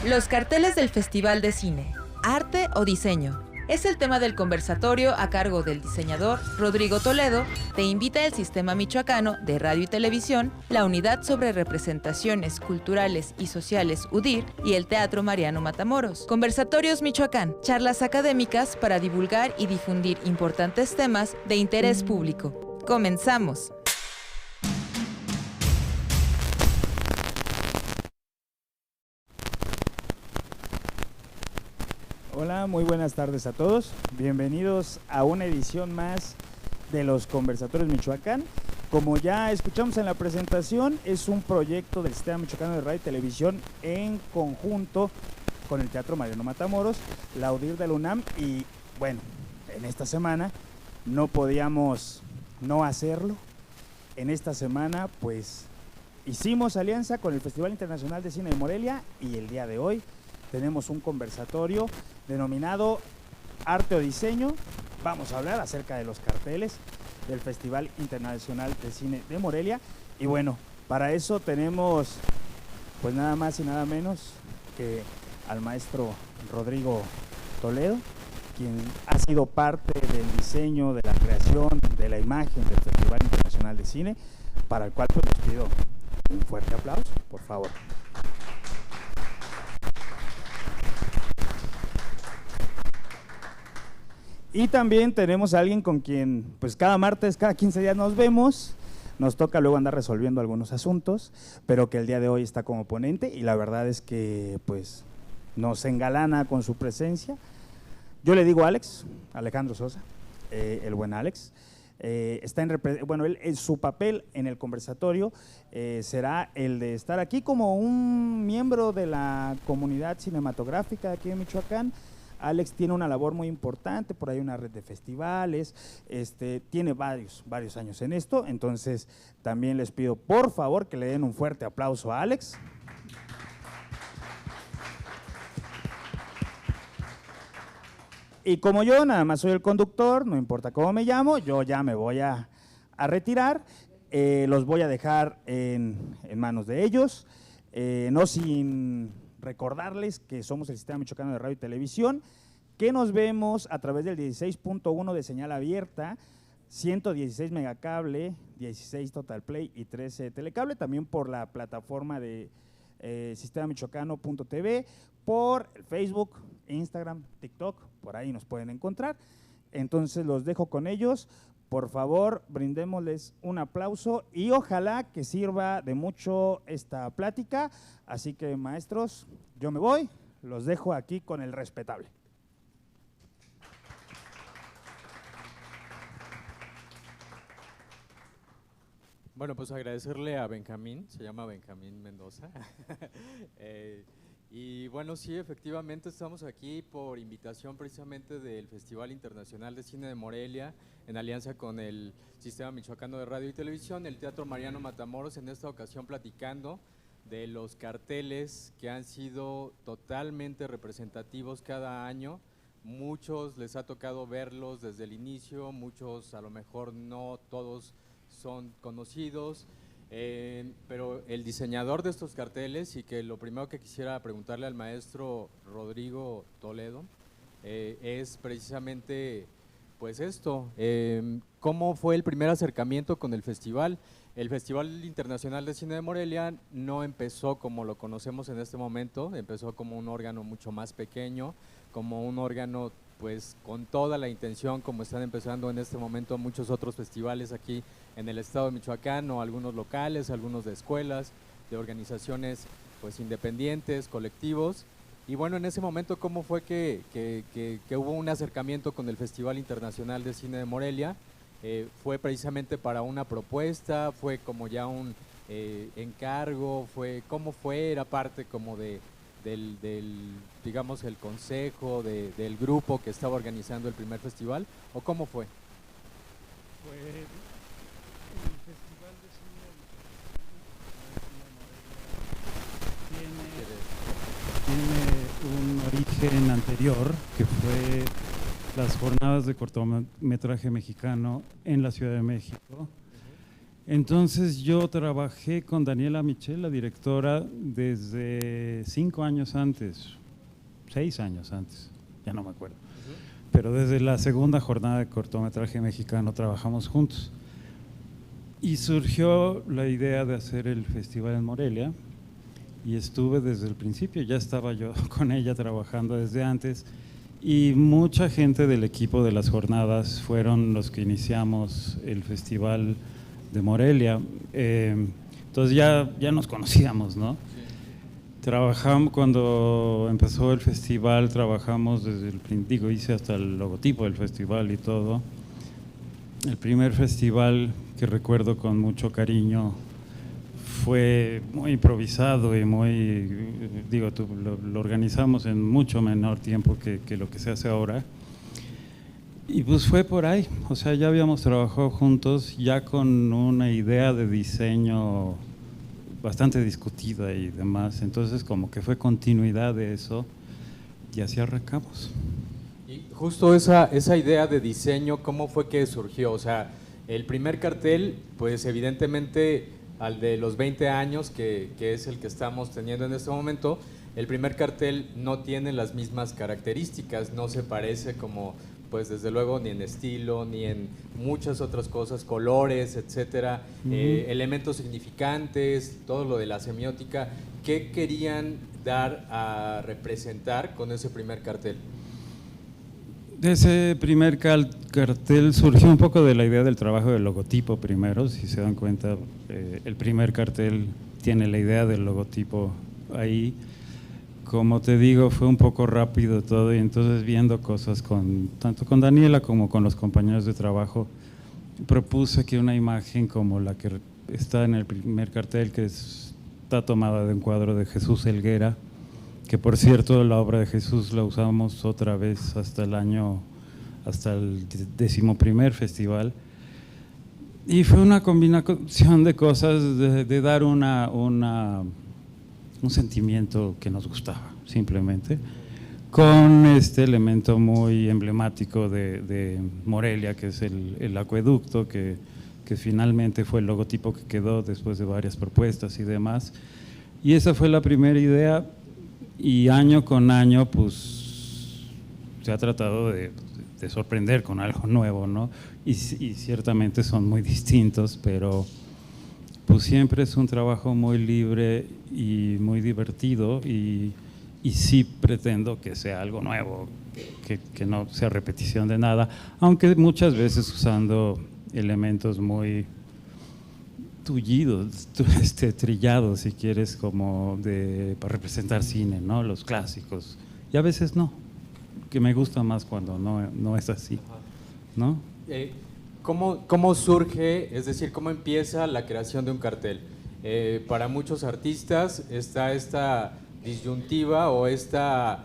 Los carteles del Festival de Cine, arte o diseño. Es el tema del conversatorio a cargo del diseñador Rodrigo Toledo. Te invita el Sistema Michoacano de Radio y Televisión, la Unidad sobre Representaciones Culturales y Sociales UDIR y el Teatro Mariano Matamoros. Conversatorios Michoacán, charlas académicas para divulgar y difundir importantes temas de interés público. ¡Comenzamos! Hola, muy buenas tardes a todos. Bienvenidos a una edición más de los Conversatorios Michoacán. Como ya escuchamos en la presentación, es un proyecto del Sistema Michoacano de Radio y Televisión en conjunto con el Teatro Mariano Matamoros, la UDIR de la UNAM y, bueno, en esta semana no podíamos no hacerlo. En esta semana, pues, hicimos alianza con el Festival Internacional de Cine de Morelia y el día de hoy tenemos un conversatorio denominado Arte o Diseño. Vamos a hablar acerca de los carteles del Festival Internacional de Cine de Morelia. Y bueno, para eso tenemos pues nada más y nada menos que al maestro Rodrigo Toledo, quien ha sido parte del diseño, de la creación, de la imagen del Festival Internacional de Cine, para el cual pues les pido un fuerte aplauso, por favor. Y también tenemos a alguien con quien pues cada martes, cada 15 días nos vemos, nos toca luego andar resolviendo algunos asuntos, pero que el día de hoy está como ponente y la verdad es que pues nos engalana con su presencia. Yo le digo Alex, Alejandro Sosa, el buen Alex. Su papel en el conversatorio será el de estar aquí como un miembro de la comunidad cinematográfica aquí en Michoacán. Alex tiene una labor muy importante, por ahí una red de festivales, tiene varios años en esto, entonces también les pido por favor que le den un fuerte aplauso a Alex. Y como yo nada más soy el conductor, no importa cómo me llamo, yo ya me voy a retirar, los voy a dejar en manos de ellos, no sin recordarles que somos el Sistema Michoacano de Radio y Televisión, que nos vemos a través del 16.1 de señal abierta, 116 megacable, 16 total play y 13 telecable, también por la plataforma de sistemamichoacano.tv, por Facebook, Instagram, TikTok, por ahí nos pueden encontrar. Entonces los dejo con ellos. Por favor, brindémosles un aplauso y ojalá que sirva de mucho esta plática. Así que, maestros, yo me voy, los dejo aquí con el respetable. Bueno, pues agradecerle a Benjamín, se llama Benjamín Mendoza. Y bueno, sí, efectivamente estamos aquí por invitación precisamente del Festival Internacional de Cine de Morelia, en alianza con el Sistema Michoacano de Radio y Televisión, el Teatro Mariano Matamoros, en esta ocasión platicando de los carteles que han sido totalmente representativos cada año. Muchos les ha tocado verlos desde el inicio, muchos a lo mejor no todos son conocidos. Pero el diseñador de estos carteles, y que lo primero que quisiera preguntarle al maestro Rodrigo Toledo es precisamente pues esto, ¿cómo fue el primer acercamiento con el festival? El Festival Internacional de Cine de Morelia no empezó como lo conocemos en este momento, empezó como un órgano mucho más pequeño, como un órgano pues con toda la intención, como están empezando en este momento muchos otros festivales aquí en el estado de Michoacán, o algunos locales, algunos de escuelas, de organizaciones pues independientes, colectivos. Y bueno, en ese momento, ¿cómo fue que hubo un acercamiento con el Festival Internacional de Cine de Morelia? ¿Fue precisamente para una propuesta? ¿Fue como ya un encargo? ¿Cómo fue? ¿Era parte como del digamos, el consejo, del grupo que estaba organizando el primer festival? ¿O cómo fue? Pues el Festival de Cine de Morelia tiene un origen anterior, que fue las jornadas de cortometraje mexicano en la Ciudad de México. Entonces yo trabajé con Daniela Michel, la directora, desde 5 años antes, 6 años antes, ya no me acuerdo. Pero desde la segunda jornada de cortometraje mexicano trabajamos juntos. Y surgió la idea de hacer el festival en Morelia y estuve desde el principio, ya estaba yo con ella trabajando desde antes y mucha gente del equipo de las jornadas fueron los que iniciamos el festival de Morelia. Entonces ya nos conocíamos, ¿no? Trabajamos, cuando empezó el festival, trabajamos desde el principio, hice hasta el logotipo del festival y todo. El primer festival que recuerdo con mucho cariño fue muy improvisado y muy, lo organizamos en mucho menor tiempo que lo que se hace ahora. Y pues fue por ahí, o sea, ya habíamos trabajado juntos, ya con una idea de diseño bastante discutida y demás, entonces como que fue continuidad de eso y así arrancamos. Y justo esa idea de diseño, ¿cómo fue que surgió? O sea, el primer cartel, pues evidentemente al de los 20 años, que es el que estamos teniendo en este momento, el primer cartel no tiene las mismas características, no se parece como, pues desde luego, ni en estilo, ni en muchas otras cosas, colores, etcétera, elementos significantes, todo lo de la semiótica. ¿Qué querían dar a representar con ese primer cartel? De ese primer cartel surgió un poco de la idea del trabajo del logotipo primero, si se dan cuenta, el primer cartel tiene la idea del logotipo ahí. Como te digo, fue un poco rápido todo y entonces viendo cosas tanto con Daniela como con los compañeros de trabajo, propuse que una imagen como la que está en el primer cartel, que está tomada de un cuadro de Jesús Helguera, que por cierto la obra de Jesús la usamos otra vez hasta el 11º festival, y fue una combinación de cosas de dar un sentimiento que nos gustaba, simplemente, con este elemento muy emblemático de Morelia, que es el acueducto, que finalmente fue el logotipo que quedó después de varias propuestas y demás. Y esa fue la primera idea, y año con año pues se ha tratado de sorprender con algo nuevo, ¿no? Y ciertamente son muy distintos, pero pues siempre es un trabajo muy libre y muy divertido, y sí pretendo que sea algo nuevo, que no sea repetición de nada, aunque muchas veces usando elementos muy tullidos, trillados, si quieres, como para representar cine, ¿no? Los clásicos, y a veces no, que me gusta más cuando no es así, ¿no? ¿Cómo surge, es decir, cómo empieza la creación de un cartel? Para muchos artistas está esta disyuntiva o esta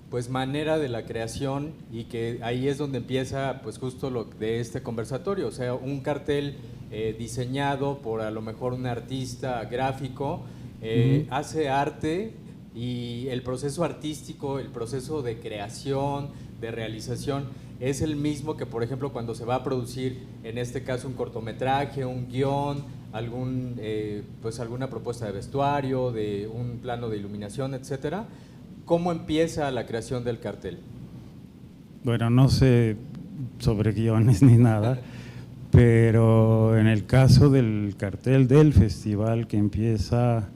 pues manera de la creación, y que ahí es donde empieza pues justo lo de este conversatorio, o sea, un cartel diseñado por a lo mejor un artista gráfico, hace arte, y el proceso artístico, el proceso de creación, de realización, es el mismo que, por ejemplo, cuando se va a producir, en este caso, un cortometraje, un guión, pues alguna propuesta de vestuario, de un plano de iluminación, etcétera. ¿Cómo empieza la creación del cartel? Bueno, no sé sobre guiones ni nada, pero en el caso del cartel del festival, que empieza,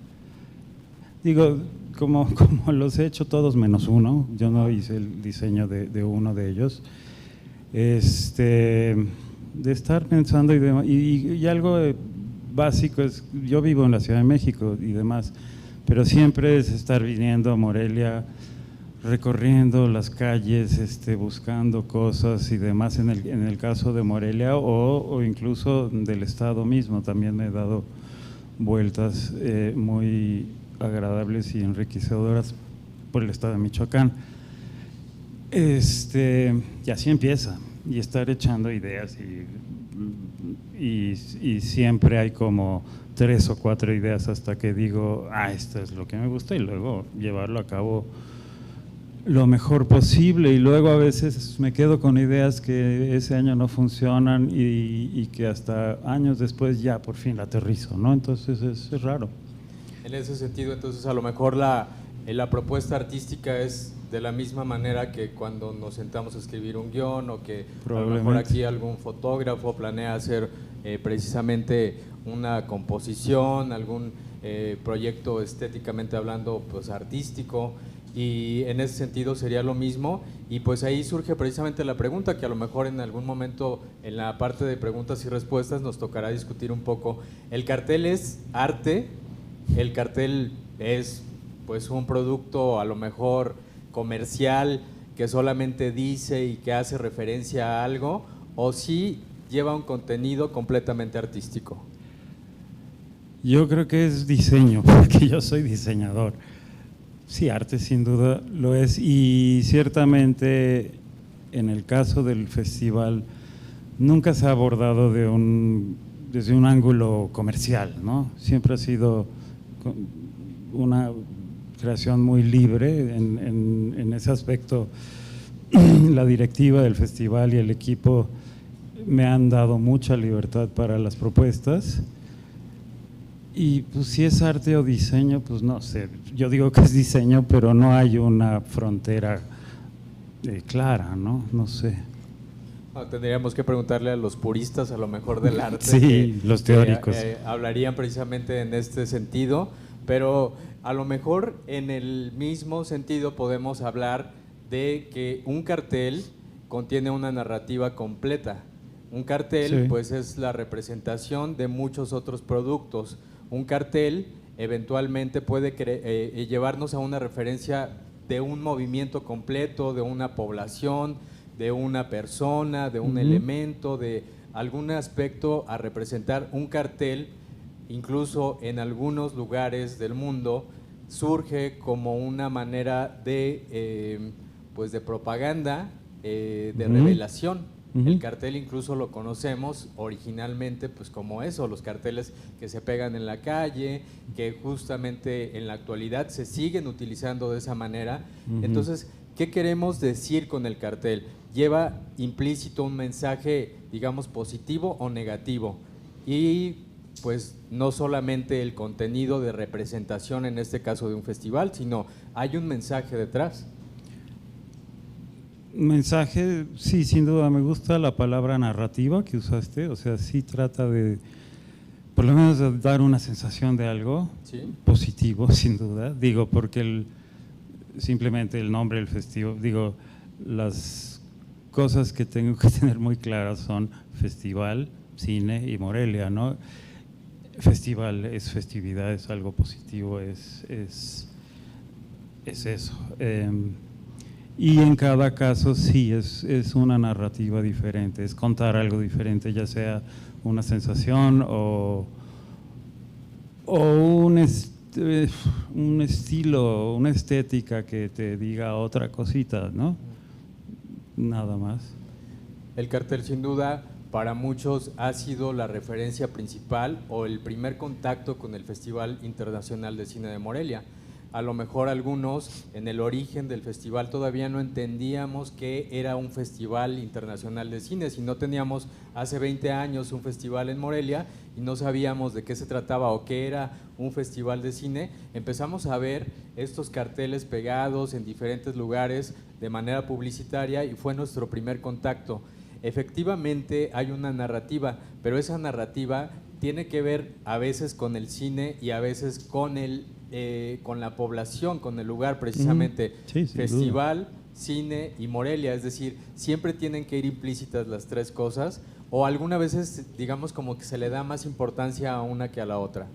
digo, como los he hecho todos menos uno, yo no hice el diseño de uno de ellos, de estar pensando y algo básico es, yo vivo en la Ciudad de México y demás, pero siempre es estar viniendo a Morelia, recorriendo las calles, buscando cosas y demás. En el caso de Morelia o incluso del estado mismo, también me he dado vueltas muy agradables y enriquecedoras por el estado de Michoacán. Y así empieza, y estar echando ideas y siempre hay como 3 o 4 ideas hasta que digo, esto es lo que me gusta, y luego llevarlo a cabo lo mejor posible, y luego a veces me quedo con ideas que ese año no funcionan y que hasta años después ya por fin la aterrizo, ¿no? Entonces es raro. En ese sentido, entonces, a lo mejor la propuesta artística es de la misma manera que cuando nos sentamos a escribir un guión, o que a lo mejor aquí algún fotógrafo planea hacer precisamente una composición, algún proyecto estéticamente hablando, pues artístico, y en ese sentido sería lo mismo. Y pues ahí surge precisamente la pregunta, que a lo mejor en algún momento en la parte de preguntas y respuestas nos tocará discutir un poco. ¿El cartel es arte? ¿El cartel es pues un producto a lo mejor comercial que solamente dice y que hace referencia a algo, o sí lleva un contenido completamente artístico? Yo creo que es diseño, porque yo soy diseñador. Sí, arte sin duda lo es, y ciertamente en el caso del festival nunca se ha abordado desde un ángulo comercial, ¿no? Siempre ha sido una creación muy libre en ese aspecto. La directiva del festival y el equipo me han dado mucha libertad para las propuestas. Y pues si es arte o diseño, pues no sé, yo digo que es diseño, pero no hay una frontera clara, ¿no? No sé. Tendríamos que preguntarle a los puristas a lo mejor del arte. Sí, los teóricos. Hablarían precisamente en este sentido, pero a lo mejor en el mismo sentido podemos hablar de que un cartel contiene una narrativa completa. Un cartel, sí, pues es la representación de muchos otros productos. Un cartel eventualmente puede llevarnos a una referencia de un movimiento completo, de una población, de una persona, de un elemento, de algún aspecto a representar. Un cartel, incluso en algunos lugares del mundo, surge como una manera de, pues de propaganda, de revelación. El cartel incluso lo conocemos originalmente pues como eso, los carteles que se pegan en la calle, que justamente en la actualidad se siguen utilizando de esa manera. Entonces, ¿qué queremos decir con el cartel? Lleva implícito un mensaje, digamos, positivo o negativo, y pues no solamente el contenido de representación en este caso de un festival, sino hay un mensaje detrás. Mensaje, sí, sin duda, me gusta la palabra narrativa que usaste, o sea, sí trata de, por lo menos, de dar una sensación de algo, ¿sí?, positivo, sin duda, digo, porque simplemente el nombre del festival, digo, las cosas que tengo que tener muy claras son festival, cine y Morelia, ¿no? Festival es festividad, es algo positivo, es eso. Y en cada caso sí, es una narrativa diferente, es contar algo diferente, ya sea una sensación o un estilo, una estética que te diga otra cosita, ¿no? Nada más. El cartel, sin duda, para muchos ha sido la referencia principal o el primer contacto con el Festival Internacional de Cine de Morelia. A lo mejor algunos en el origen del festival todavía no entendíamos que era un festival internacional de cine. Si no teníamos hace 20 años un festival en Morelia y no sabíamos de qué se trataba o qué era un festival de cine, empezamos a ver estos carteles pegados en diferentes lugares de manera publicitaria y fue nuestro primer contacto. Efectivamente hay una narrativa, pero esa narrativa tiene que ver a veces con el cine y a veces con la población, con el lugar precisamente. Sí, festival, cine y Morelia, es decir, siempre tienen que ir implícitas las tres cosas, o algunas veces digamos como que se le da más importancia a una que a la otra.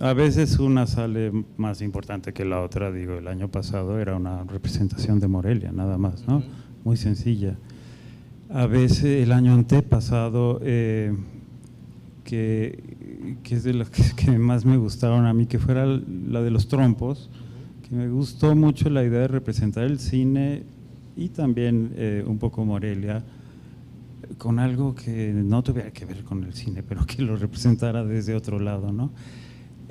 A veces una sale más importante que la otra, digo, el año pasado era una representación de Morelia, nada más, ¿no? Muy sencilla. A veces el año antepasado, que es de las que más me gustaron a mí, que fuera la de los trompos, que me gustó mucho la idea de representar el cine y también un poco Morelia, con algo que no tuviera que ver con el cine, pero que lo representara desde otro lado, ¿no?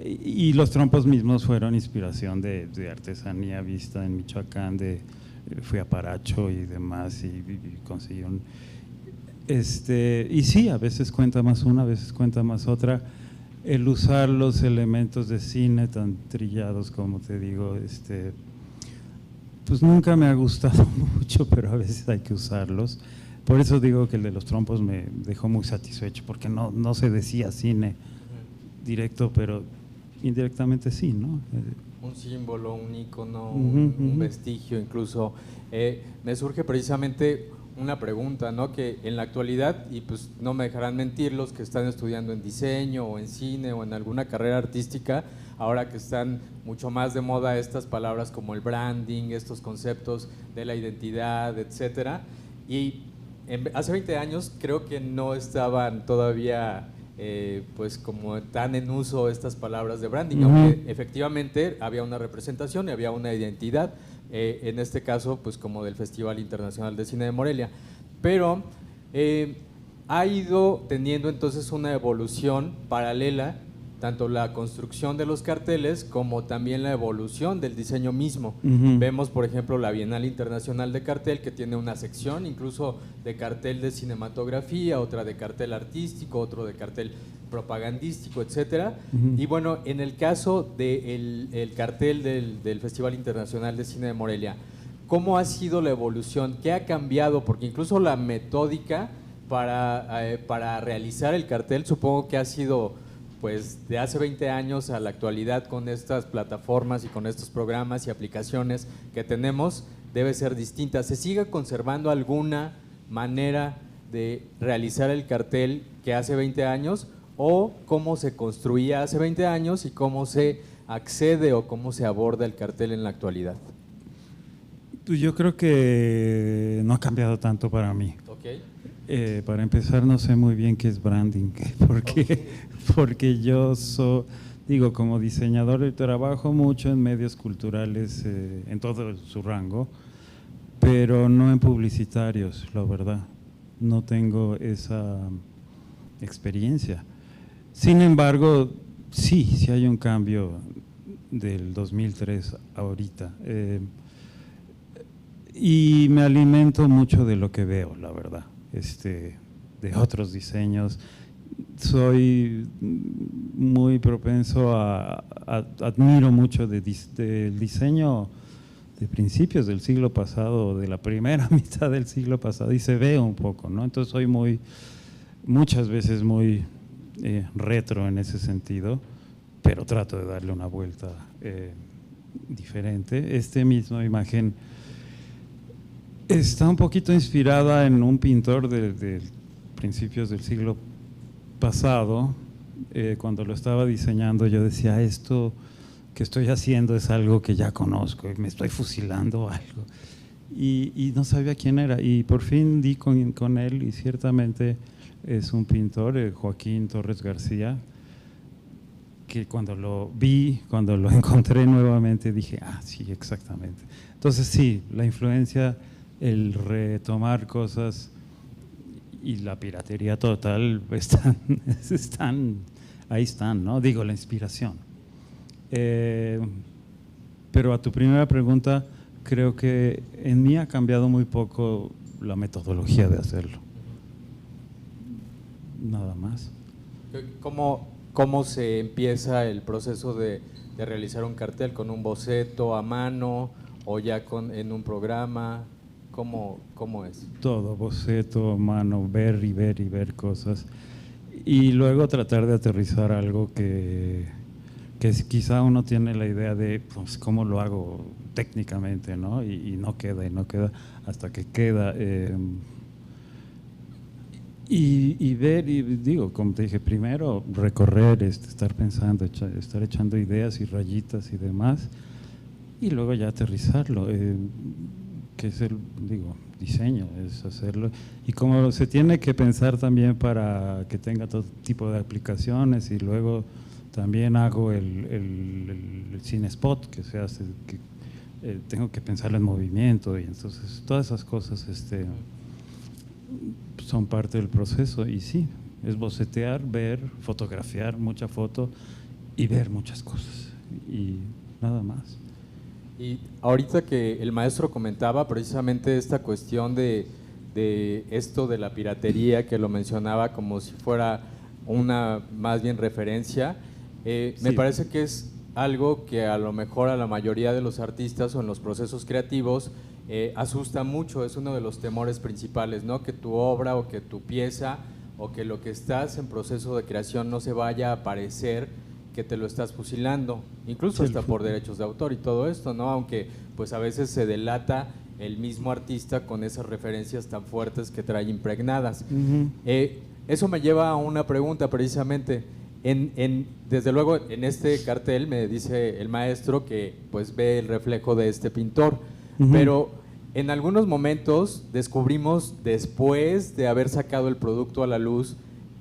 Y los trompos mismos fueron inspiración de artesanía vista en Michoacán, fui a Paracho y demás y conseguí un… y sí, a veces cuenta más una, a veces cuenta más otra. El usar los elementos de cine tan trillados como te digo, pues nunca me ha gustado mucho, pero a veces hay que usarlos. Por eso digo que el de los trompos me dejó muy satisfecho, porque no se decía cine directo, pero indirectamente sí, ¿no? Un símbolo, un ícono, un vestigio incluso. Me surge precisamente una pregunta, ¿no? Que en la actualidad, y pues no me dejarán mentir los que están estudiando en diseño o en cine o en alguna carrera artística, ahora que están mucho más de moda estas palabras como el branding, estos conceptos de la identidad, etcétera, y hace 20 años creo que no estaban todavía pues como tan en uso estas palabras de branding, aunque efectivamente había una representación y había una identidad, en este caso pues como del Festival Internacional de Cine de Morelia, pero ha ido teniendo entonces una evolución paralela, tanto la construcción de los carteles como también la evolución del diseño mismo. Vemos, por ejemplo, la Bienal Internacional de Cartel, que tiene una sección incluso de cartel de cinematografía, otra de cartel artístico, otro de cartel propagandístico, etcétera. Y bueno, en el caso del cartel del Festival Internacional de Cine de Morelia, ¿cómo ha sido la evolución? ¿Qué ha cambiado? Porque incluso la metódica para realizar el cartel supongo que ha sido pues de hace 20 años a la actualidad, con estas plataformas y con estos programas y aplicaciones que tenemos, debe ser distinta. ¿Se sigue conservando alguna manera de realizar el cartel que hace 20 años o cómo se construía hace 20 años y cómo se accede o cómo se aborda el cartel en la actualidad? Pues yo creo que no ha cambiado tanto para mí. Okay. Para empezar, no sé muy bien qué es branding, porque yo digo, como diseñador trabajo mucho en medios culturales, en todo su rango, pero no en publicitarios, la verdad. No tengo esa experiencia. Sin embargo, sí hay un cambio del 2003 ahorita. Y me alimento mucho de lo que veo, la verdad. De otros diseños, soy muy propenso admiro mucho del diseño de principios del siglo pasado, de la primera mitad del siglo pasado, y se ve un poco, ¿no? Entonces soy muchas veces muy retro en ese sentido, pero trato de darle una vuelta diferente. Misma imagen está un poquito inspirada en un pintor de principios del siglo pasado. Cuando lo estaba diseñando yo decía, esto que estoy haciendo es algo que ya conozco y me estoy fusilando algo. Y no sabía quién era, y por fin di con él, y ciertamente es un pintor, Joaquín Torres García, que cuando lo encontré nuevamente dije, sí, exactamente. Entonces sí, la influencia, el retomar cosas y la piratería total ahí están, ¿no? Digo, la inspiración. Pero a tu primera pregunta, creo que en mí ha cambiado muy poco la metodología de hacerlo. Nada más. ¿Cómo se empieza el proceso de realizar un cartel? ¿Con un boceto a mano o ya en un programa? ¿Cómo es? Todo, boceto, mano, ver y ver cosas. Y luego tratar de aterrizar algo que quizá uno tiene la idea de pues, cómo lo hago técnicamente, ¿no? Y no queda hasta que queda. Y ver, y digo, como te dije, primero recorrer, estar pensando, estar echando ideas y rayitas y demás, y luego ya aterrizarlo. Que es diseño, es hacerlo. Y como se tiene que pensar también para que tenga todo tipo de aplicaciones, y luego también hago el cine spot que se hace, tengo que pensarlo en movimiento, y entonces todas esas cosas son parte del proceso. Y sí, es bocetear, ver, fotografiar, mucha foto, y ver muchas cosas y nada más. Y ahorita que el maestro comentaba precisamente esta cuestión de esto de la piratería, que lo mencionaba como si fuera una más bien referencia, me parece que es algo que a lo mejor a la mayoría de los artistas o en los procesos creativos asusta mucho, es uno de los temores principales, ¿no? Que tu obra o que tu pieza o que lo que estás en proceso de creación no se vaya a parecer que te lo estás fusilando, incluso hasta por derechos de autor y todo esto, ¿no? Aunque pues a veces se delata el mismo artista con esas referencias tan fuertes que trae impregnadas. Eso me lleva a una pregunta precisamente. Desde luego en este cartel me dice el maestro que pues ve el reflejo de este pintor, pero en algunos momentos descubrimos, después de haber sacado el producto a la luz,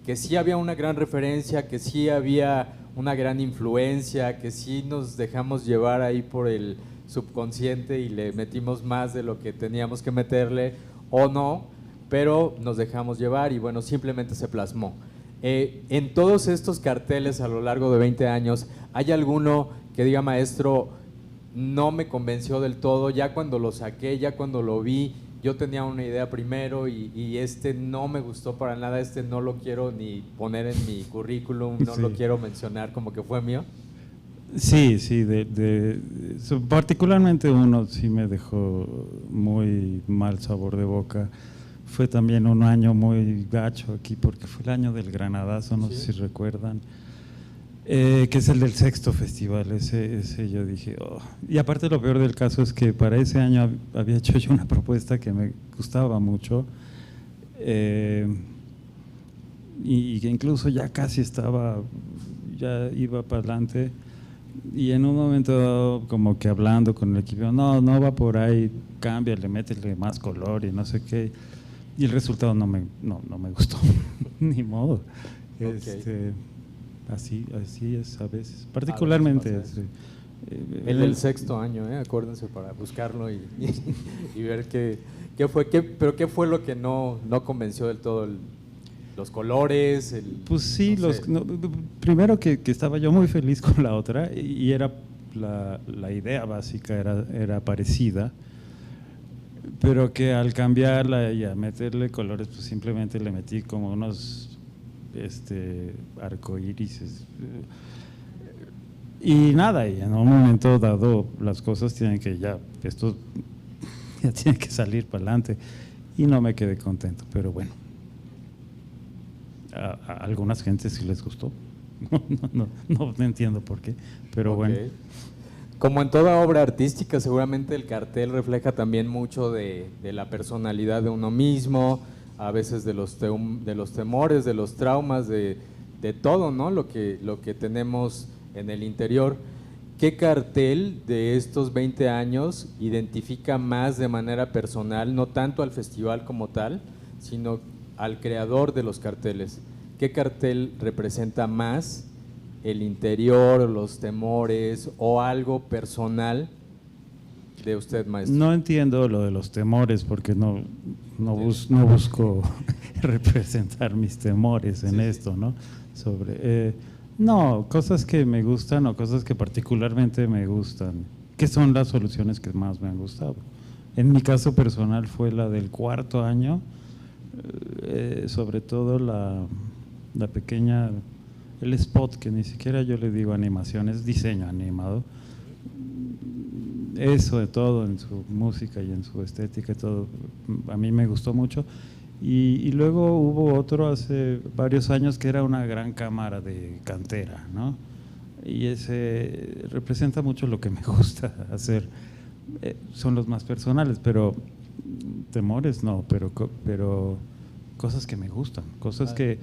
que sí había una gran referencia, que sí había una gran influencia, que sí nos dejamos llevar ahí por el subconsciente y le metimos más de lo que teníamos que meterle o no, pero nos dejamos llevar y bueno, simplemente se plasmó. En todos estos carteles a lo largo de 20 años, ¿hay alguno que diga, maestro, no me convenció del todo, ya cuando lo saqué, ya cuando lo vi, yo tenía una idea primero y este no me gustó para nada, este no lo quiero ni poner en mi currículum, no lo quiero mencionar como que fue mío? Sí, particularmente uno sí me dejó muy mal sabor de boca. Fue también un año muy gacho aquí porque fue el año del Granadazo, no sé si recuerdan, que es el del sexto festival, ese yo dije, oh. Y aparte lo peor del caso es que para ese año había hecho yo una propuesta que me gustaba mucho y que incluso ya casi ya iba para adelante. Y en un momento como que hablando con el equipo, no va por ahí, cámbiale, métele más color y no sé qué. Y el resultado no me gustó, ni modo. Okay. Así es a veces, particularmente. El sexto año, acuérdense para buscarlo y ver qué fue lo que no convenció del todo. Los colores, pues sí, primero que estaba yo muy feliz con la otra y era la idea básica era parecida, pero que al cambiarla y a meterle colores, pues simplemente le metí como unos arcoíris y nada, y en un momento dado las cosas esto ya tiene que salir para adelante y no me quedé contento, pero bueno. A algunas gentes sí les gustó, no entiendo por qué, pero bueno. Como en toda obra artística, seguramente el cartel refleja también mucho de la personalidad de uno mismo, a veces de los temores, de los traumas, de todo, ¿no? Lo que tenemos en el interior. ¿Qué cartel de estos 20 años identifica más de manera personal, no tanto al festival como tal, sino al creador de los carteles? ¿Qué cartel representa más el interior, los temores o algo personal de usted, maestro? No entiendo lo de los temores porque no busco representar mis temores en esto, ¿no? Cosas que me gustan o cosas que particularmente me gustan, que son las soluciones que más me han gustado. En mi caso personal fue la del cuarto año, sobre todo la pequeña, el spot, que ni siquiera yo le digo animación, es diseño animado. Eso de todo en su música y en su estética y todo, a mí me gustó mucho. Y luego hubo otro hace varios años que era una gran cámara de cantera, ¿no? Y ese representa mucho lo que me gusta hacer. Son los más personales, pero temores no, pero cosas que me gustan, cosas que,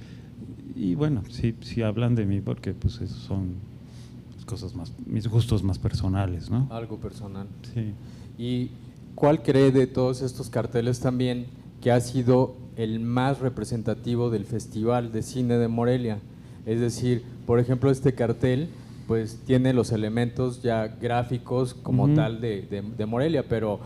y bueno, sí hablan de mí porque pues esos son cosas más, mis gustos más personales, ¿no? Algo personal. Sí. ¿Y cuál cree de todos estos carteles también que ha sido el más representativo del Festival de Cine de Morelia? Es decir, por ejemplo, este cartel pues tiene los elementos ya gráficos como tal de Morelia, pero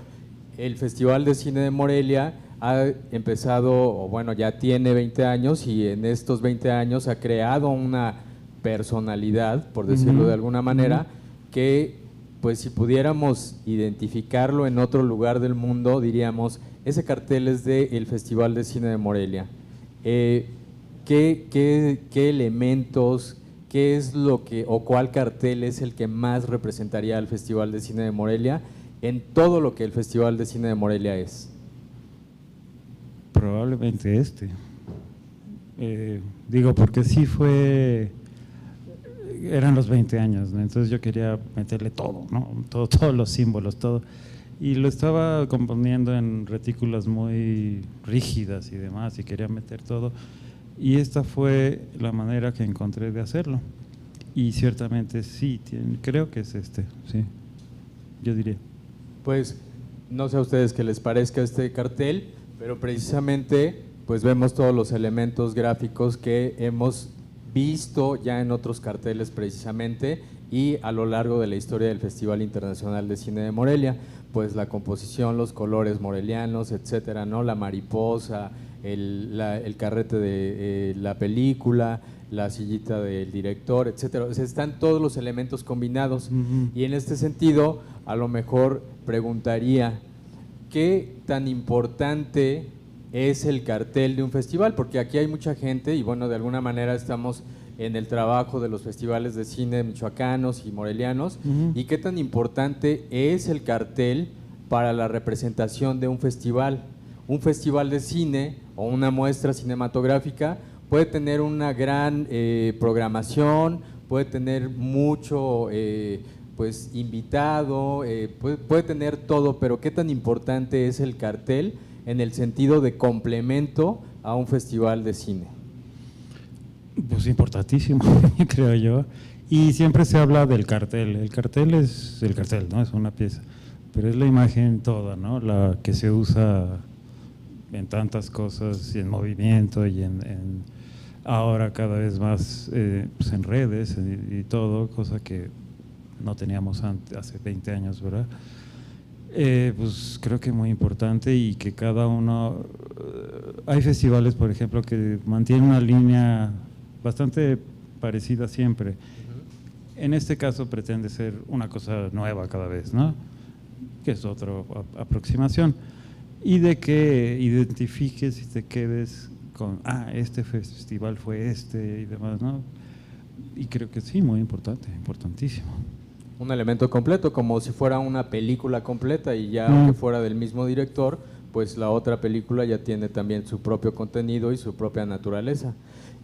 el Festival de Cine de Morelia ha empezado, o bueno, ya tiene 20 años y en estos 20 años ha creado una personalidad, por decirlo de alguna manera, que pues si pudiéramos identificarlo en otro lugar del mundo, diríamos, ese cartel es del Festival de Cine de Morelia. ¿Qué elementos, qué es lo que, o cuál cartel es el que más representaría al Festival de Cine de Morelia en todo lo que el Festival de Cine de Morelia es? Probablemente este. Digo, porque sí eran los 20 años, ¿no? Entonces yo quería meterle todo, ¿no? Todos los símbolos, todo. Y lo estaba componiendo en retículas muy rígidas y demás, y quería meter todo. Y esta fue la manera que encontré de hacerlo. Y ciertamente sí, creo que es este, sí, yo diría. Pues no sé a ustedes qué les parezca este cartel, pero precisamente pues vemos todos los elementos gráficos que hemos visto ya en otros carteles precisamente y a lo largo de la historia del Festival Internacional de Cine de Morelia, pues la composición, los colores morelianos, etcétera, ¿no? La mariposa, el carrete de la película, la sillita del director, etcétera. O sea, están todos los elementos combinados. Y en este sentido, a lo mejor preguntaría, ¿qué tan importante es el cartel de un festival? Porque aquí hay mucha gente y bueno, de alguna manera estamos en el trabajo de los festivales de cine michoacanos y morelianos. ¿Y qué tan importante es el cartel para la representación de un festival? Un festival de cine o una muestra cinematográfica puede tener una gran programación, puede tener mucho pues invitado, puede tener todo, pero ¿qué tan importante es el cartel en el sentido de complemento a un festival de cine? Pues importantísimo, creo yo. Y siempre se habla del cartel. El cartel es el cartel, ¿no? Es una pieza, pero es la imagen toda, ¿no? La que se usa en tantas cosas y en movimiento y ahora cada vez más pues en redes y todo, cosa que no teníamos hace 20 años, ¿verdad? Pues creo que es muy importante y que cada uno… hay festivales, por ejemplo, que mantienen una línea bastante parecida siempre. En este caso pretende ser una cosa nueva cada vez, ¿no? Que es otra aproximación. Y de que identifiques y te quedes con, este festival fue este y demás, ¿no? Y creo que sí, muy importante, importantísimo. Un elemento completo, como si fuera una película completa y ya aunque fuera del mismo director, pues la otra película ya tiene también su propio contenido y su propia naturaleza.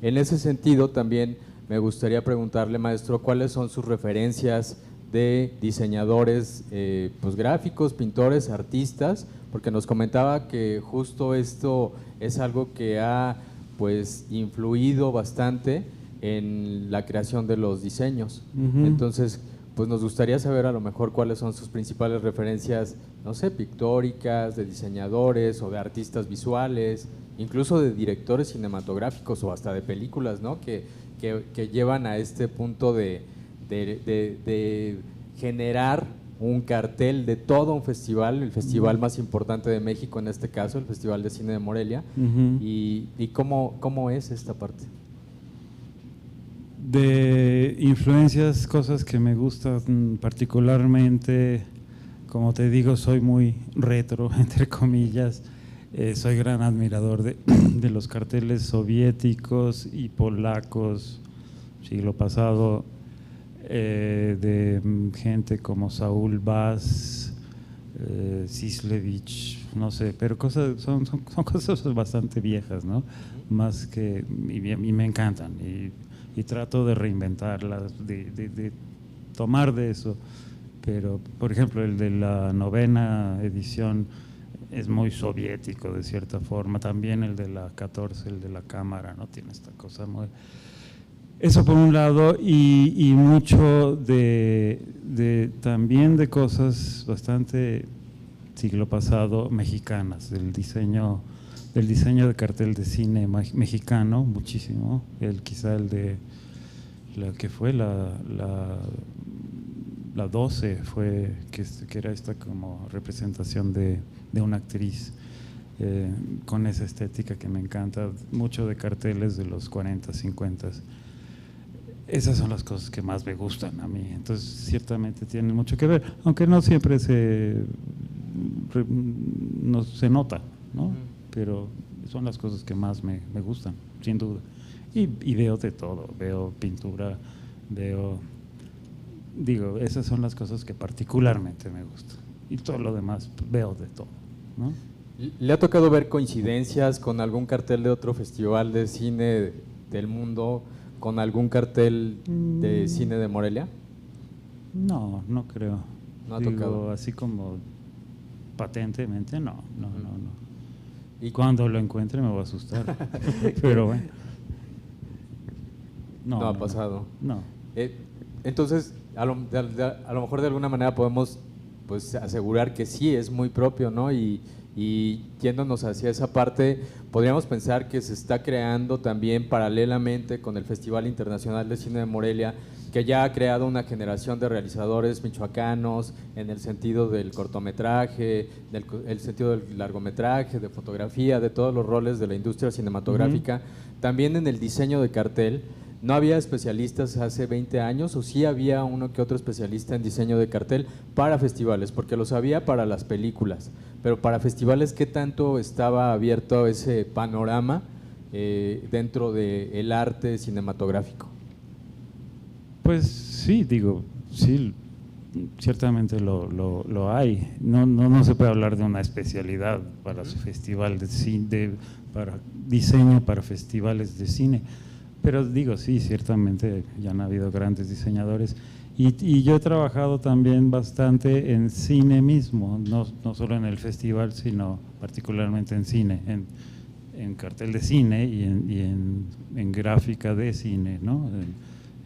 En ese sentido también me gustaría preguntarle, maestro, ¿cuáles son sus referencias de diseñadores pues gráficos, pintores, artistas? Porque nos comentaba que justo esto es algo que ha pues influido bastante en la creación de los diseños. Entonces, pues nos gustaría saber a lo mejor cuáles son sus principales referencias, no sé, pictóricas, de diseñadores o de artistas visuales, incluso de directores cinematográficos o hasta de películas, ¿no? Que llevan a este punto de generar un cartel de todo un festival, el festival más importante de México en este caso, el Festival de Cine de Morelia. ¿Y cómo es esta parte? De influencias, cosas que me gustan particularmente, como te digo, soy muy retro, entre comillas, soy gran admirador de los carteles soviéticos y polacos, siglo pasado, de gente como Saúl Bas, Sislevich, no sé, pero son cosas bastante viejas, ¿no? Más que, y me encantan, y trato de reinventarlas, de tomar de eso, pero por ejemplo el de la 9ª edición es muy soviético de cierta forma, también el de la 14, el de la cámara, ¿no? Tiene esta cosa muy… Eso por un lado, y mucho también de cosas bastante siglo pasado mexicanas, del diseño de cartel de cine mexicano, muchísimo, quizá el de la que fue la 12 fue, que era esta como representación de una actriz con esa estética que me encanta, mucho de carteles de los 40, 50. esas son las cosas que más me gustan a mí. Entonces, ciertamente tienen mucho que ver, aunque no siempre se nota, ¿no? Pero son las cosas que más me gustan, sin duda. Y veo de todo, veo pintura, digo, esas son las cosas que particularmente me gustan. Y todo lo demás, pues, veo de todo, ¿no? ¿Le ha tocado ver coincidencias con algún cartel de otro festival de cine del mundo, con algún cartel de cine de Morelia? No, no creo. ¿No ha tocado? Así como patentemente, no. ¿Y cuando lo encuentre me voy a asustar. Pero bueno. No ha pasado. No. Entonces, a lo mejor de alguna manera podemos, pues, asegurar que sí es muy propio, ¿no? Y yéndonos hacia esa parte, podríamos pensar que se está creando también paralelamente con el Festival Internacional de Cine de Morelia, que ya ha creado una generación de realizadores michoacanos en el sentido del cortometraje, el sentido del largometraje, de fotografía, de todos los roles de la industria cinematográfica. También en el diseño de cartel. ¿No había especialistas hace 20 años o sí había uno que otro especialista en diseño de cartel para festivales? Porque los había para las películas, pero para festivales, ¿qué tanto estaba abierto ese panorama dentro del arte cinematográfico? Pues sí, digo, sí, ciertamente lo hay. No se puede hablar de una especialidad para su festival de cine, para diseño para festivales de cine. Pero digo, sí, ciertamente ya han habido grandes diseñadores y yo he trabajado también bastante en cine mismo, no solo en el festival, sino particularmente en cine, en cartel de cine y en gráfica de cine, ¿no?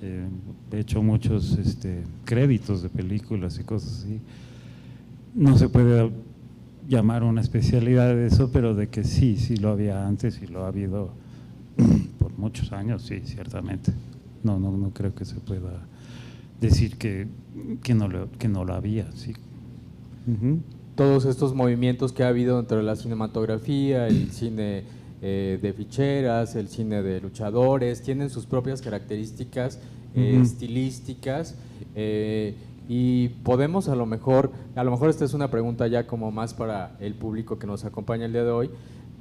He hecho muchos créditos de películas y cosas así. No se puede llamar una especialidad de eso, pero de que sí lo había antes y lo ha habido por muchos años, sí, ciertamente. No creo que se pueda decir que no lo había, sí. Todos estos movimientos que ha habido dentro de la cinematografía, el cine de ficheras, el cine de luchadores, tienen sus propias características estilísticas, y podemos a lo mejor esta es una pregunta ya como más para el público que nos acompaña el día de hoy,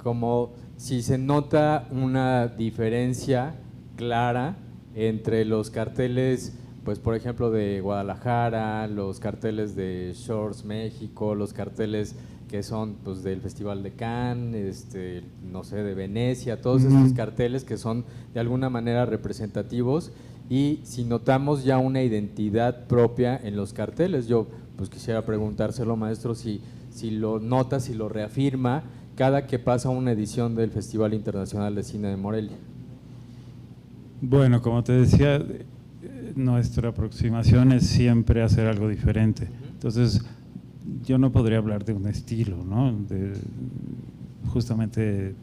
como si se nota una diferencia clara entre los carteles, pues por ejemplo de Guadalajara, los carteles de Shorts México, los carteles que son, pues, del Festival de Cannes, no sé, de Venecia, todos estos carteles que son de alguna manera representativos, y si notamos ya una identidad propia en los carteles. Yo pues quisiera preguntárselo, maestro, si lo nota, si lo reafirma cada que pasa una edición del Festival Internacional de Cine de Morelia. Bueno, como te decía, nuestra aproximación es siempre hacer algo diferente. Entonces, yo no podría hablar de un estilo, ¿no? Justamente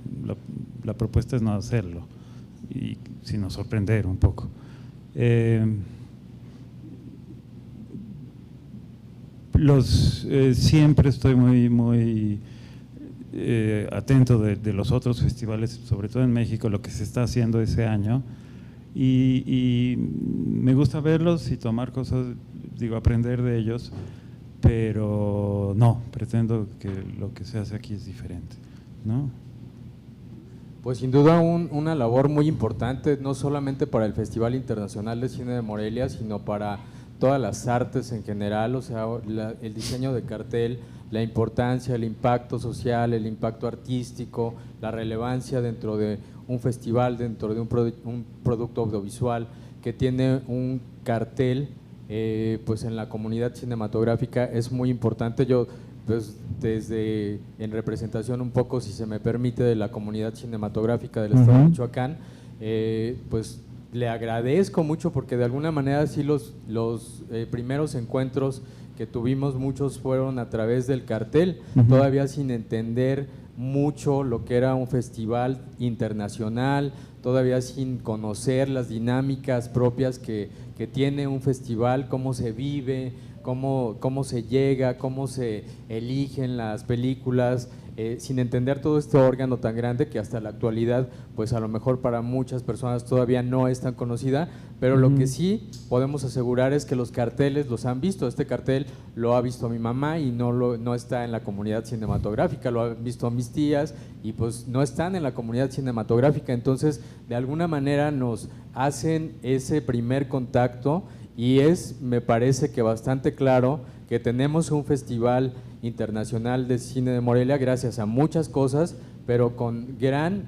la propuesta es no hacerlo, sino sorprender un poco. Siempre estoy muy atento de los otros festivales, sobre todo en México, lo que se está haciendo ese año, y me gusta verlos y tomar cosas, aprender de ellos, pero no, pretendo que lo que se hace aquí es diferente, ¿no? Pues sin duda una labor muy importante, no solamente para el Festival Internacional de Cine de Morelia, sino para todas las artes en general, o sea, el diseño de cartel, la importancia, el impacto social, el impacto artístico, la relevancia dentro de un festival, dentro de un producto audiovisual que tiene un cartel, pues en la comunidad cinematográfica es muy importante. Yo, pues desde en representación un poco, si se me permite, de la comunidad cinematográfica del Estado de Michoacán, pues le agradezco mucho porque de alguna manera sí los primeros encuentros que tuvimos, muchos fueron a través del cartel, todavía sin entender mucho lo que era un festival internacional, todavía sin conocer las dinámicas propias que tiene un festival, cómo se vive, cómo se llega, cómo se eligen las películas, sin entender todo este órgano tan grande que hasta la actualidad, pues a lo mejor para muchas personas todavía no es tan conocida, pero lo que sí podemos asegurar es que los carteles los han visto. Este cartel lo ha visto mi mamá y no está en la comunidad cinematográfica, lo han visto mis tías y pues no están en la comunidad cinematográfica, entonces de alguna manera nos hacen ese primer contacto y me parece que bastante claro que tenemos un festival internacional de cine de Morelia gracias a muchas cosas, pero con gran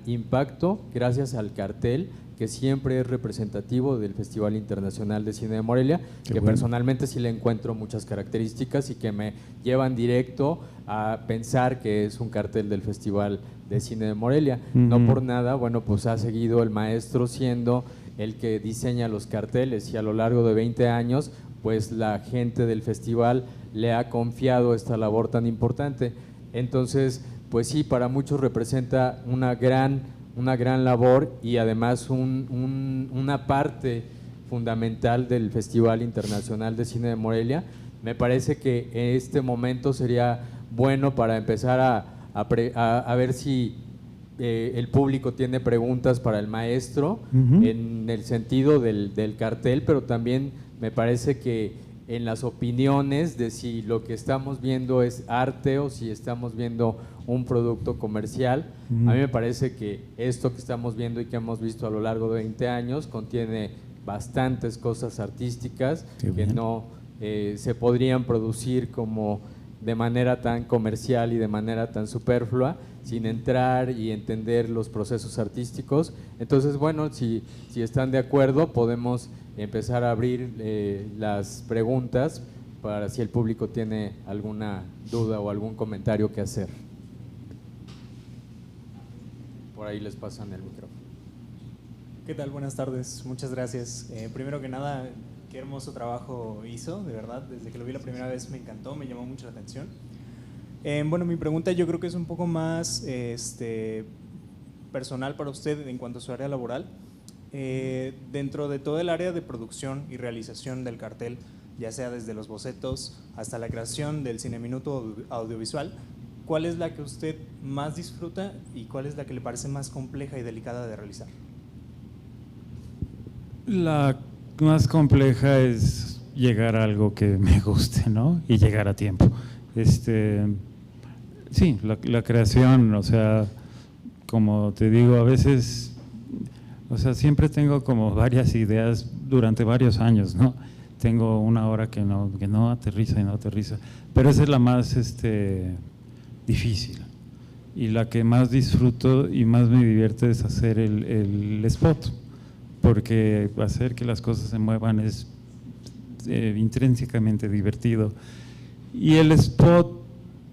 impacto gracias al cartel que siempre es representativo del Festival Internacional de Cine de Morelia, que personalmente sí le encuentro muchas características y que me llevan directo a pensar que es un cartel del Festival de Cine de Morelia. No por nada, bueno, pues ha seguido el maestro siendo el que diseña los carteles y a lo largo de 20 años, pues la gente del festival le ha confiado esta labor tan importante. Entonces, pues sí, para muchos representa una gran labor y además una parte fundamental del Festival Internacional de Cine de Morelia. Me parece que en este momento sería bueno para empezar a ver si el público tiene preguntas para el maestro en el sentido del cartel, pero también me parece que en las opiniones de si lo que estamos viendo es arte o si estamos viendo un producto comercial. A mí me parece que esto que estamos viendo y que hemos visto a lo largo de 20 años contiene bastantes cosas artísticas que no se podrían producir como de manera tan comercial y de manera tan superflua, sin entrar y entender los procesos artísticos. Entonces, bueno, si están de acuerdo, podemos empezar a abrir las preguntas para si el público tiene alguna duda o algún comentario que hacer. Por ahí les pasan el micrófono. ¿Qué tal? Buenas tardes, muchas gracias. Primero que nada, qué hermoso trabajo hizo, de verdad, desde que lo vi la primera vez me encantó, me llamó mucho la atención. Bueno, mi pregunta yo creo que es un poco más personal para usted en cuanto a su área laboral. Dentro de todo el área de producción y realización del cartel, ya sea desde los bocetos hasta la creación del cineminuto audiovisual, ¿cuál es la que usted más disfruta y cuál es la que le parece más compleja y delicada de realizar? La más compleja es llegar a algo que me guste, ¿no? Y llegar a tiempo. Sí, la creación, o sea, como te digo, a veces, o sea, siempre tengo como varias ideas durante varios años, ¿no? Tengo una hora que no aterriza y no aterriza, pero esa es la más difícil. Y la que más disfruto y más me divierte es hacer el spot, porque hacer que las cosas se muevan es intrínsecamente divertido. Y el spot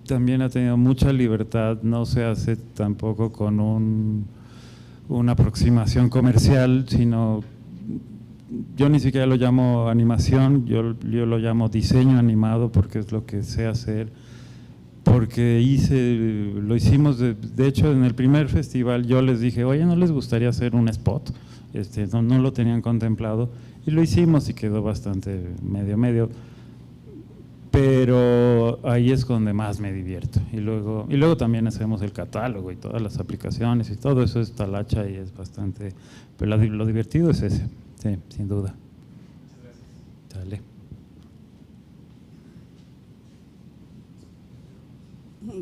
también ha tenido mucha libertad, no se hace tampoco con una aproximación comercial, sino yo ni siquiera lo llamo animación, yo lo llamo diseño animado porque es lo que sé hacer, porque lo hicimos, de hecho en el primer festival yo les dije, oye, ¿no les gustaría hacer un spot? No lo tenían contemplado y lo hicimos y quedó bastante medio, pero ahí es donde más me divierto. Y luego también hacemos el catálogo y todas las aplicaciones y todo eso es talacha y es bastante, pero lo divertido es ese, sí, sin duda. Muchas gracias. Dale.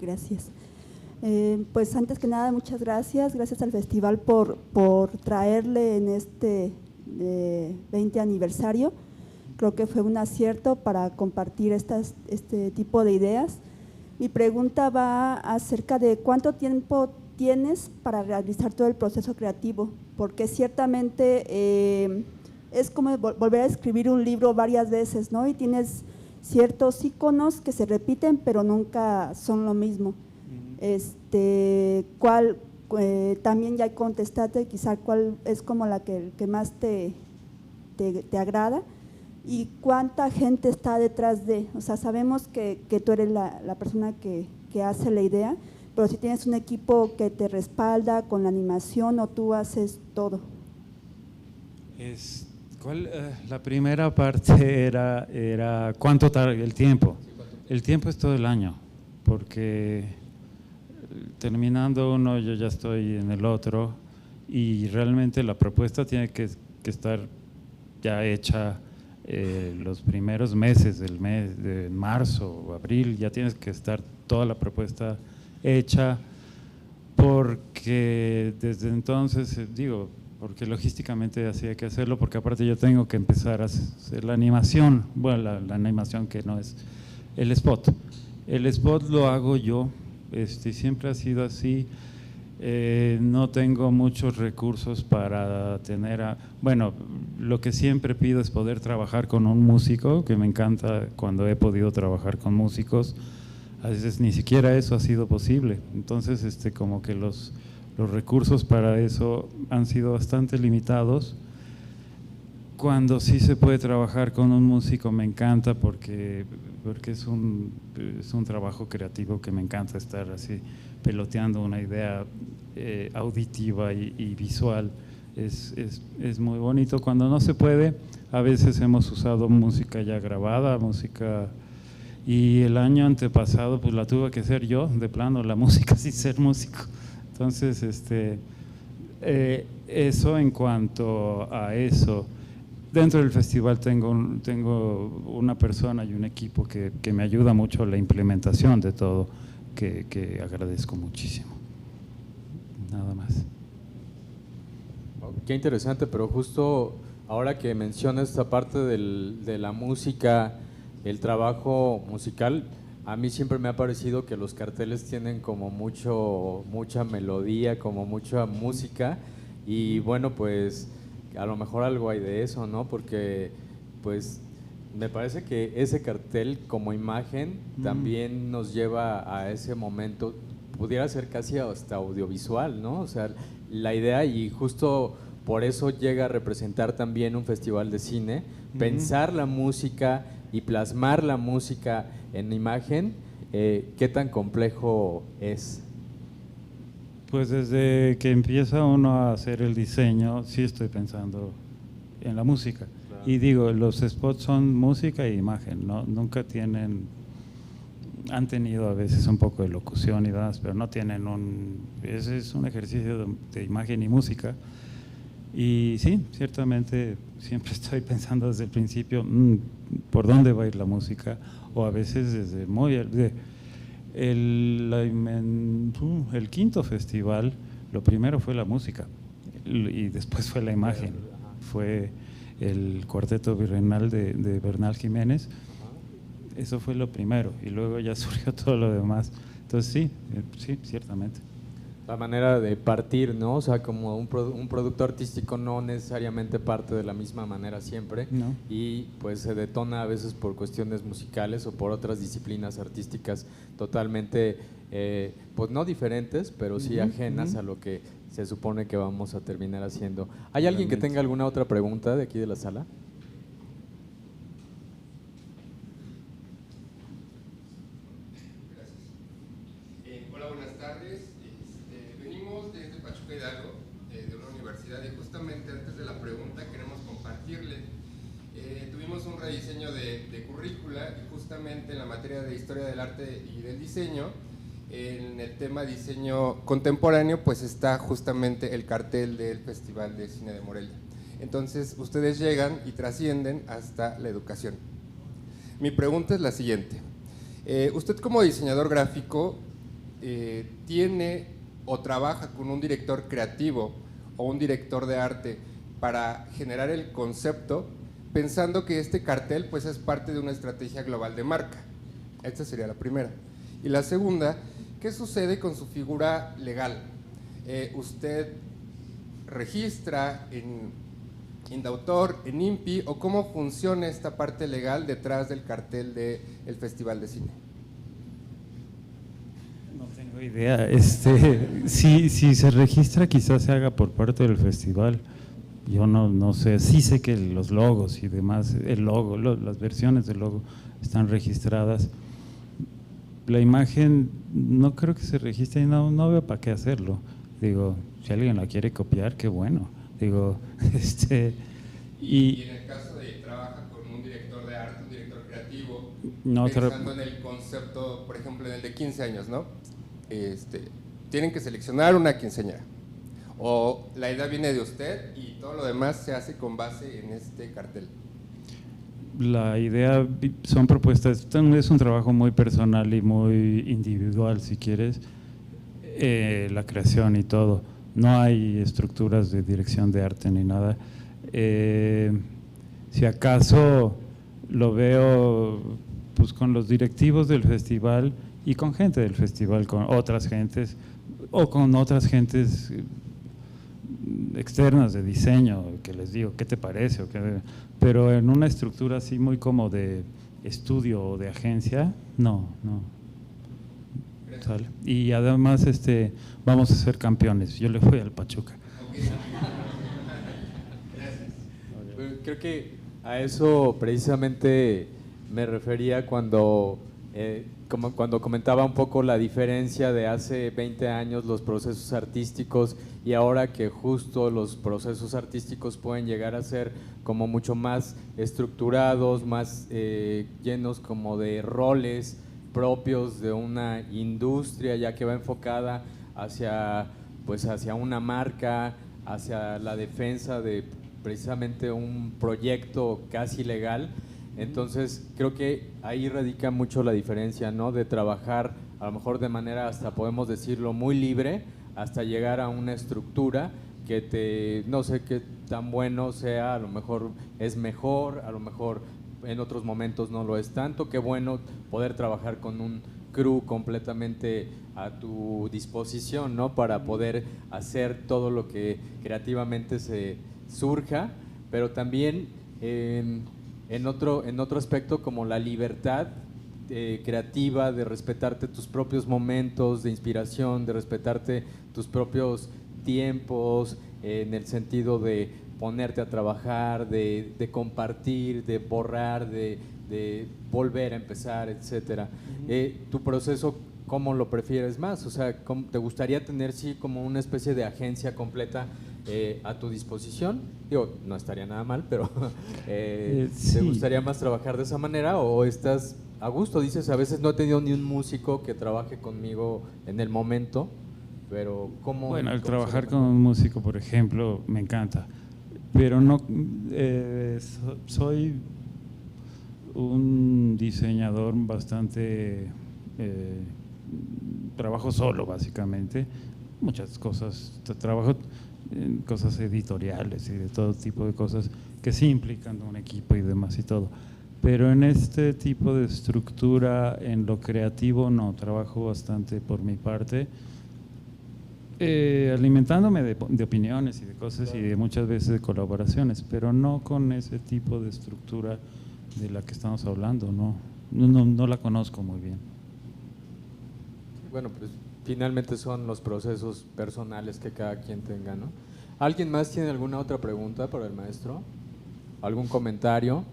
Gracias. Pues antes que nada, muchas gracias al festival por traerle en este 20 aniversario. Creo que fue un acierto para compartir este tipo de ideas. Mi pregunta va acerca de cuánto tiempo tienes para realizar todo el proceso creativo, porque ciertamente es como volver a escribir un libro varias veces, ¿no? Y tienes ciertos iconos que se repiten, pero nunca son lo mismo. También ya contestaste quizá cuál es como la que más te agrada y cuánta gente está detrás de, o sea, sabemos que tú eres la persona que hace la idea, pero si tienes un equipo que te respalda con la animación o tú haces todo. La primera parte era cuánto tarda el tiempo. El tiempo es todo el año, porque terminando uno yo ya estoy en el otro y realmente la propuesta tiene que estar ya hecha los primeros meses del mes de marzo o abril, ya tienes que estar toda la propuesta hecha, porque desde entonces, porque logísticamente así hay que hacerlo, porque aparte yo tengo que empezar a hacer la animación, bueno, la animación que no es el spot. El spot lo hago yo, siempre ha sido así. No tengo muchos recursos para tener bueno, lo que siempre pido es poder trabajar con un músico, que me encanta cuando he podido trabajar con músicos. A veces ni siquiera eso ha sido posible, entonces como que los recursos para eso han sido bastante limitados. Cuando sí se puede trabajar con un músico me encanta porque es un trabajo creativo que me encanta estar así peloteando una idea auditiva y visual. Es muy bonito. Cuando no se puede, a veces hemos usado música ya grabada, y el año antepasado pues la tuve que hacer yo, de plano, la música sin ser músico. Entonces, eso en cuanto a eso. Dentro del festival tengo una persona y un equipo que me ayuda mucho a la implementación de todo, que agradezco muchísimo. Nada más. Qué interesante, pero justo ahora que mencionas esta parte de la música, el trabajo musical, a mí siempre me ha parecido que los carteles tienen como mucha melodía, como mucha música, y bueno, pues a lo mejor algo hay de eso, ¿no? Porque pues me parece que ese cartel como imagen también nos lleva a ese momento, pudiera ser casi hasta audiovisual, ¿no? O sea, la idea, y justo por eso llega a representar también un festival de cine, pensar la música y plasmar la música en imagen, ¿qué tan complejo es? Pues desde que empieza uno a hacer el diseño, sí estoy pensando en la música. Claro. Y digo, los spots son música e imagen, ¿no? Nunca han tenido a veces un poco de locución y demás, pero no tienen ese es un ejercicio de imagen y música. Y sí, ciertamente siempre estoy pensando desde el principio por dónde va a ir la música, o a veces desde el quinto festival, lo primero fue la música y después fue la imagen. Fue el cuarteto virreinal de Bernal Jiménez. Eso fue lo primero y luego ya surgió todo lo demás. Entonces sí, ciertamente. La manera de partir, ¿no? O sea, como un producto artístico no necesariamente parte de la misma manera siempre, no. Y pues se detona a veces por cuestiones musicales o por otras disciplinas artísticas totalmente, pues no diferentes, pero sí ajenas a lo que se supone que vamos a terminar haciendo. ¿Hay alguien que tenga alguna otra pregunta de aquí de la sala? Diseño de currícula, y justamente en la materia de historia del arte y del diseño, en el tema diseño contemporáneo, pues está justamente el cartel del Festival de Cine de Morelia. Entonces ustedes llegan y trascienden hasta la educación. Mi pregunta es la siguiente: usted como diseñador gráfico tiene o trabaja con un director creativo o un director de arte para generar el concepto, pensando que este cartel pues es parte de una estrategia global de marca. Esta sería la primera. Y la segunda, ¿qué sucede con su figura legal? ¿Usted registra en Indautor, en INPI, o cómo funciona esta parte legal detrás del cartel del Festival de Cine? No tengo idea. Si se registra, quizás se haga por parte del festival. Yo no sé, sí sé que los logos y demás, el logo, las versiones del logo están registradas. La imagen no creo que se registre y no veo para qué hacerlo. Digo, si alguien la quiere copiar, qué bueno. Digo, Y en el caso de trabaja con un director de arte, un director creativo, no, pensando en el concepto, por ejemplo, en el de 15 años, ¿no? Tienen que seleccionar una quinceañera. O la idea viene de usted y todo lo demás se hace con base en este cartel. La idea son propuestas, es un trabajo muy personal y muy individual, si quieres, la creación y todo. No hay estructuras de dirección de arte ni nada. Si acaso lo veo pues con los directivos del festival y con gente del festival, con otras gentes o con otras gentes externas de diseño, que les digo, ¿qué te parece? Pero en una estructura así muy como de estudio o de agencia, no. ¿Sale? Y además vamos a ser campeones. Yo le fui al Pachuca. Creo que a eso precisamente me refería cuando comentaba un poco la diferencia de hace 20 años los procesos artísticos y ahora que justo los procesos artísticos pueden llegar a ser como mucho más estructurados, más llenos como de roles propios de una industria ya que va enfocada hacia una marca, hacia la defensa de precisamente un proyecto casi legal. Entonces creo que ahí radica mucho la diferencia, ¿no? De trabajar a lo mejor de manera hasta podemos decirlo muy libre hasta llegar a una estructura que no sé qué tan bueno sea, a lo mejor es mejor, a lo mejor en otros momentos no lo es tanto. Qué bueno poder trabajar con un crew completamente a tu disposición, ¿no? Para poder hacer todo lo que creativamente se surja, pero también en otro aspecto como la libertad creativa de respetarte tus propios momentos de inspiración, de respetarte tus propios tiempos, en el sentido de ponerte a trabajar, de compartir, de borrar, de volver a empezar, etcétera. ¿Tu proceso cómo lo prefieres más? O sea, ¿te gustaría tener sí como una especie de agencia completa a tu disposición? Digo, no estaría nada mal, pero sí. ¿te gustaría más trabajar de esa manera o estás a gusto? Dices, a veces no he tenido ni un músico que trabaje conmigo en el momento, pero ¿cómo? Bueno, el cómo trabajar sería? con un músico, por ejemplo, me encanta, pero no soy un diseñador bastante trabajo solo básicamente, muchas cosas, trabajo en cosas editoriales y de todo tipo de cosas que sí implican un equipo y demás y todo, pero en este tipo de estructura, en lo creativo no, trabajo bastante por mi parte, alimentándome de opiniones y de cosas y de muchas veces de colaboraciones, pero no con ese tipo de estructura de la que estamos hablando, no la conozco muy bien. Bueno, pues finalmente son los procesos personales que cada quien tenga, ¿no? ¿Alguien más tiene alguna otra pregunta para el maestro? ¿Algún comentario?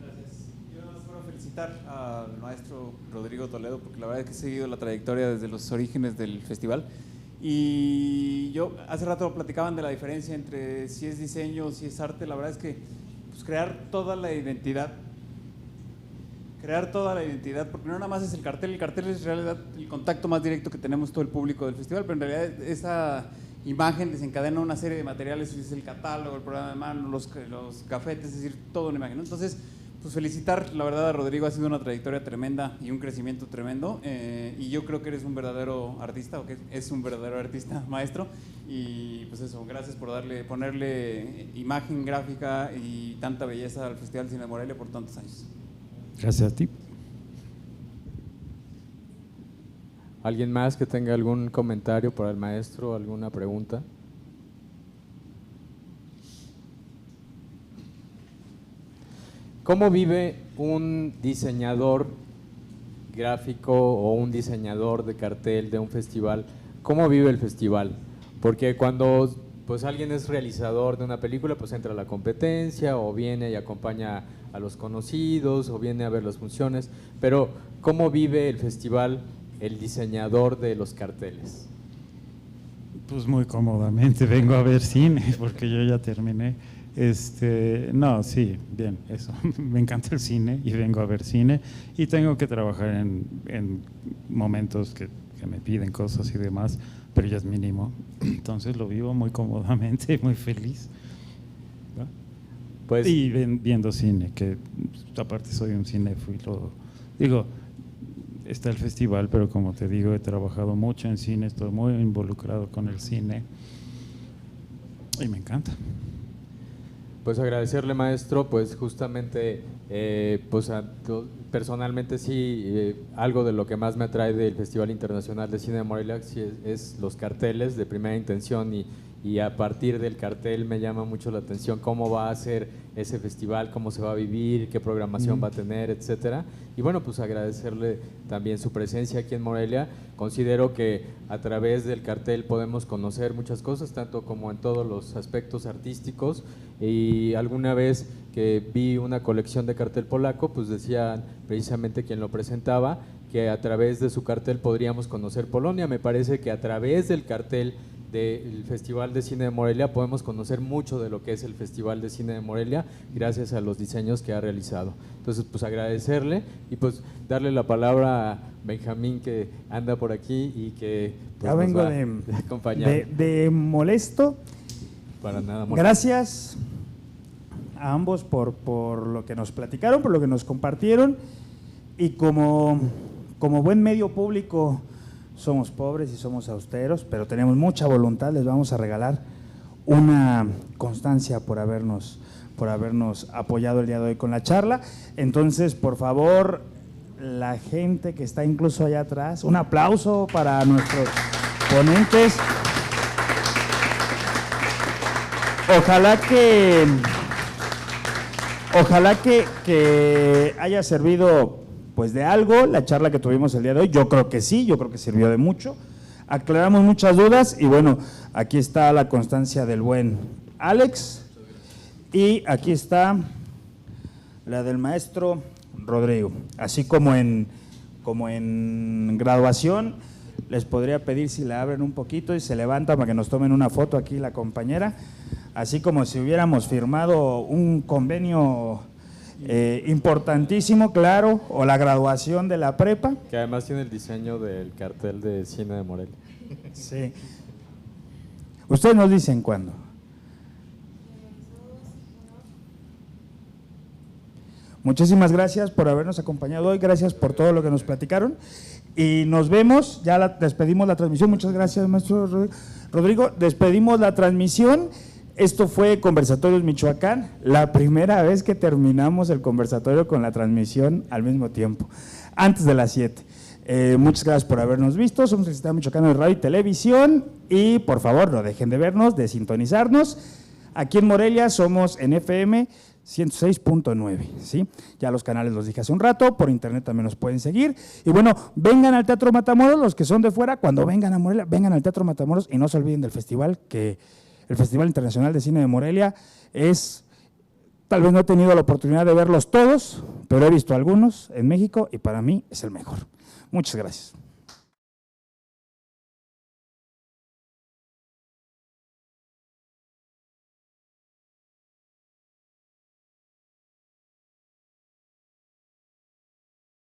Gracias. Yo nada más quiero felicitar al maestro Rodrigo Toledo porque la verdad es que he seguido la trayectoria desde los orígenes del festival y yo hace rato platicaban de la diferencia entre si es diseño o si es arte. La verdad es que pues, crear toda la identidad, porque no nada más es el cartel es en realidad el contacto más directo que tenemos todo el público del festival, pero en realidad esa imagen desencadena una serie de materiales, es el catálogo, el programa de mano, los cafetes, es decir, toda una imagen, ¿no? Entonces, pues felicitar, la verdad, a Rodrigo, ha sido una trayectoria tremenda y un crecimiento tremendo, y yo creo que eres un verdadero artista, o que es un verdadero artista, maestro, y pues eso, gracias por ponerle imagen gráfica y tanta belleza al Festival de Cine de Morelia por tantos años. Gracias a ti. ¿Alguien más que tenga algún comentario para el maestro, alguna pregunta? ¿Cómo vive un diseñador gráfico o un diseñador de cartel de un festival? ¿Cómo vive el festival? Porque cuando pues alguien es realizador de una película, pues entra a la competencia o viene y acompaña a los conocidos o viene a ver las funciones, pero ¿cómo vive el festival el diseñador de los carteles? Pues muy cómodamente vengo a ver cine, porque yo ya terminé. No, sí, bien, eso. Me encanta el cine y vengo a ver cine y tengo que trabajar en momentos que me piden cosas y demás, pero ya es mínimo. Entonces lo vivo muy cómodamente, muy feliz. ¿No? Pues, y viendo cine, que aparte soy un cinéfilo. Digo, está el festival, pero como te digo, he trabajado mucho en cine, estoy muy involucrado con el cine y me encanta. pues agradecerle, maestro, pues justamente, personalmente sí, algo de lo que más me atrae del Festival Internacional de Cine de Morelia sí es los carteles de primera intención y a partir del cartel me llama mucho la atención cómo va a ser ese festival, cómo se va a vivir, qué programación va a tener, etcétera. Y bueno, pues agradecerle también su presencia aquí en Morelia. Considero que a través del cartel podemos conocer muchas cosas, tanto como en todos los aspectos artísticos. Y alguna vez que vi una colección de cartel polaco, pues decía precisamente quien lo presentaba, que a través de su cartel podríamos conocer Polonia. Me parece que a través del cartel del Festival de Cine de Morelia podemos conocer mucho de lo que es el Festival de Cine de Morelia gracias a los diseños que ha realizado. Entonces, pues agradecerle y pues darle la palabra a Benjamín, que anda por aquí y que pues, ya vengo nos va a acompañar. de molesto. Para nada más. Gracias a ambos por lo que nos platicaron, por lo que nos compartieron, y como buen medio público somos pobres y somos austeros, pero tenemos mucha voluntad. Les vamos a regalar una constancia por habernos apoyado el día de hoy con la charla. Entonces, por favor, la gente que está incluso allá atrás, un aplauso para nuestros ponentes. Ojalá que haya servido pues de algo la charla que tuvimos el día de hoy. Yo creo que sí, yo creo que sirvió de mucho. Aclaramos muchas dudas y bueno, aquí está la constancia del buen Alex y aquí está la del maestro Rodrigo. Así como en graduación, les podría pedir si la abren un poquito y se levantan para que nos tomen una foto aquí la compañera, así como si hubiéramos firmado un convenio importantísimo, claro, o la graduación de la prepa. Que además tiene el diseño del cartel de Cine de Morelia. Sí. Ustedes nos dicen cuándo. Muchísimas gracias por habernos acompañado hoy, gracias por todo lo que nos platicaron y nos vemos, ya despedimos la transmisión. Muchas gracias, maestro Rodrigo. Despedimos la transmisión. Esto fue Conversatorios Michoacán, la primera vez que terminamos el conversatorio con la transmisión al mismo tiempo, antes de las 7. Muchas gracias por habernos visto. Somos el Sistema Michoacano de Radio y Televisión y por favor no dejen de vernos, de sintonizarnos. Aquí en Morelia somos en FM 106.9, ¿sí? Ya los canales los dije hace un rato, por internet también nos pueden seguir. Y bueno, vengan al Teatro Matamoros, los que son de fuera, cuando vengan a Morelia, vengan al Teatro Matamoros y no se olviden del festival, que el Festival Internacional de Cine de Morelia tal vez no he tenido la oportunidad de verlos todos, pero he visto algunos en México y para mí es el mejor. Muchas gracias.